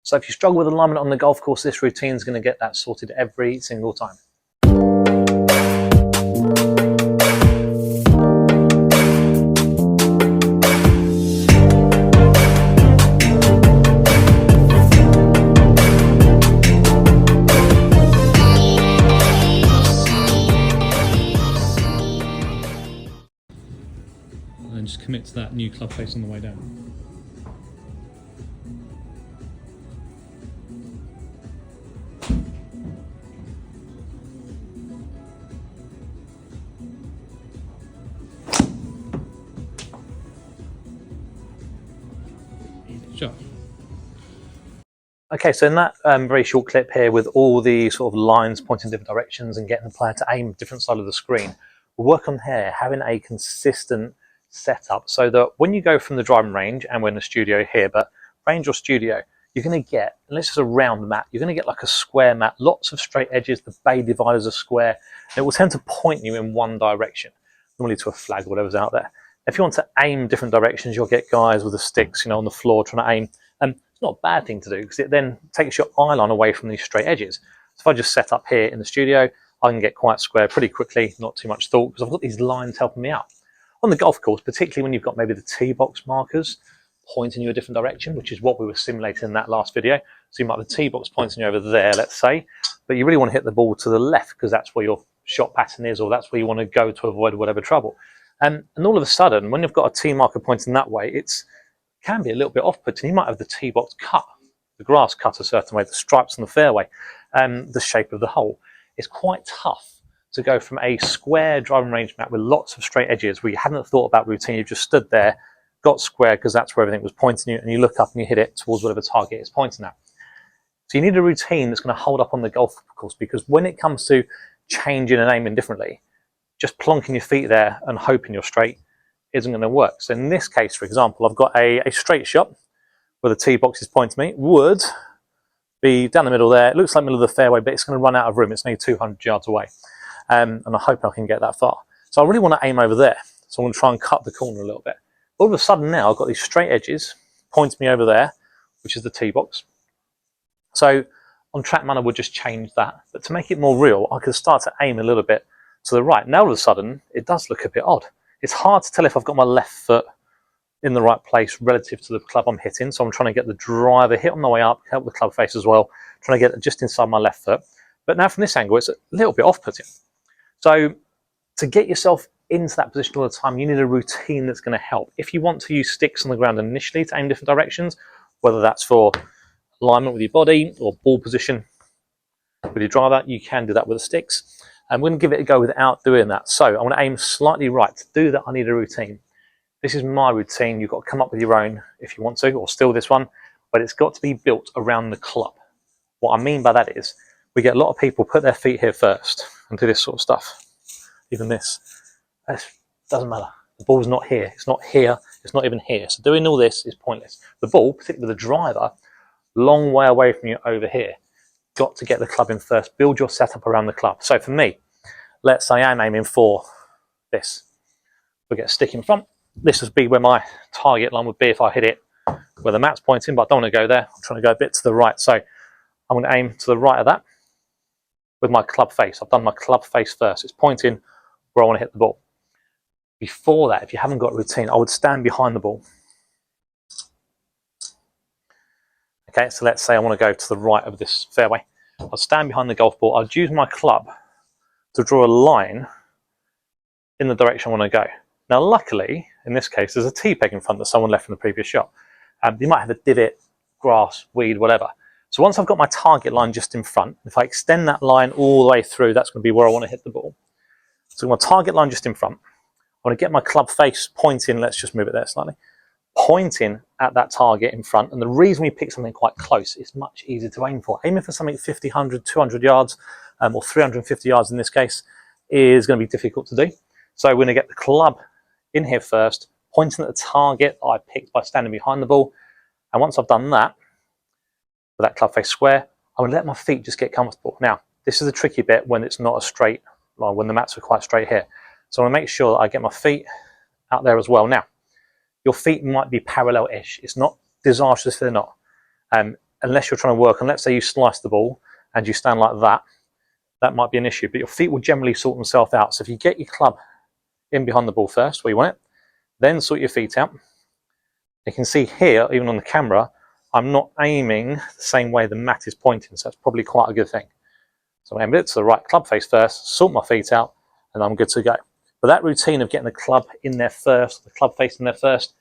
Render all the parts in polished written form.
So if you struggle with alignment on the golf course, this routine is going to get that sorted every single time. And just commit to that new club face on the way down. Sure. Okay, so in that very short clip here with all the sort of lines pointing in different directions and getting the player to aim different side of the screen, we'll work on here having a consistent setup so that when you go from the driving range, and we're in the studio here, but range or studio, you're going to get, unless it's a round mat, you're going to get like a square mat, lots of straight edges, the bay dividers are square, and it will tend to point you in one direction, normally to a flag or whatever's out there. If you want to aim different directions, you'll get guys with the sticks, you know, on the floor trying to aim. It's not a bad thing to do because it then takes your eye line away from these straight edges. So if I just set up here in the studio, I can get quite square pretty quickly, not too much thought, because I've got these lines helping me out. On the golf course, particularly when you've got maybe the tee box markers pointing you a different direction, which is what we were simulating in that last video. So you might have the tee box pointing you over there, let's say, but you really want to hit the ball to the left because that's where your shot pattern is, or that's where you want to go to avoid whatever trouble. And all of a sudden, when you've got a tee marker pointing that way, it can be a little bit off-putting. You might have the tee box cut, the grass cut a certain way, the stripes on the fairway, the shape of the hole. It's quite tough to go from a square driving range mat with lots of straight edges where you hadn't thought about routine, you just stood there, got square because that's where everything was pointing you, and you look up and you hit it towards whatever target it's pointing at. So you need a routine that's going to hold up on the golf course, because when it comes to changing and aiming differently, just plonking your feet there and hoping you're straight isn't going to work. So in this case, for example, I've got a straight shot where the tee box is pointing me, would be down the middle there. It looks like middle of the fairway, but it's going to run out of room. It's only 200 yards away. And I hope I can get that far. So I really want to aim over there. So I'm going to try and cut the corner a little bit. All of a sudden now I've got these straight edges pointing me over there, which is the tee box. So on TrackMan I would just change that. But to make it more real, I could start to aim a little bit to the right. Now all of a sudden it does look a bit odd. It's hard to tell if I've got my left foot in the right place relative to the club I'm hitting. So I'm trying to get the driver hit on the way up, help the club face as well, trying to get it just inside my left foot. But now from this angle, it's a little bit off-putting. So to get yourself into that position all the time, you need a routine that's going to help. If you want to use sticks on the ground initially to aim different directions, whether that's for alignment with your body or ball position with your driver, you can do that with the sticks. I'm going to give it a go without doing that. So I want to aim slightly right. To do that, I need a routine. This is my routine. You've got to come up with your own if you want to, or steal this one, but it's got to be built around the club. What I mean by that is we get a lot of people put their feet here first and do this sort of stuff. Even this. It doesn't matter. The ball's not here. It's not here. It's not even here. So doing all this is pointless. The ball, particularly the driver, long way away from you over here. Got to get the club in first. Build your setup around the club. So for me, let's say I'm aiming for this. We'll get a stick in front. This would be where my target line would be if I hit it where the mat's pointing, but I don't want to go there. I'm trying to go a bit to the right. So I'm going to aim to the right of that with my club face. I've done my club face first. It's pointing where I want to hit the ball. Before that, if you haven't got a routine, I would stand behind the ball. Okay, so let's say I want to go to the right of this fairway. I'll stand behind the golf ball. I'll use my club to draw a line in the direction I want to go. Now, luckily, in this case, there's a tee peg in front that someone left from the previous shot. You might have a divot, grass, weed, whatever. So once I've got my target line just in front, if I extend that line all the way through, that's going to be where I want to hit the ball. So my target line just in front. I want to get my club face pointing, let's just move it there slightly, pointing at that target in front. And the reason we pick something quite close, it's much easier to aim for. Aiming for something 50, 100, 200 yards, or 350 yards in this case, is going to be difficult to do. So we're going to get the club in here first, pointing at the target I picked by standing behind the ball. And once I've done that, with that club face square, I'm going to let my feet just get comfortable. Now, this is the tricky bit when it's not a straight line, when the mats are quite straight here. So I want to make sure that I get my feet out there as well. Now, your feet might be parallel-ish. It's not disastrous if they're not. unless you're trying to work, and let's say you slice the ball and you stand like that, that might be an issue, but your feet will generally sort themselves out. So if you get your club in behind the ball first, where you want it, then sort your feet out. You can see here, even on the camera, I'm not aiming the same way the mat is pointing, so that's probably quite a good thing. So I'm aiming it to the right club face first, sort my feet out, and I'm good to go. But that routine of getting the club in there first, the club face in there first,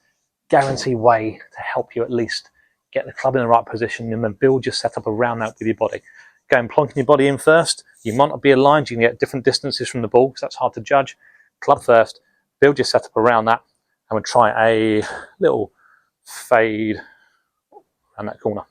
guaranteed way to help you at least get the club in the right position and then build your setup around that with your body. Go and plonking your body in first. You might not be aligned. You can get different distances from the ball because that's hard to judge. Club first, build your setup around that, and we'll try a little fade around that corner.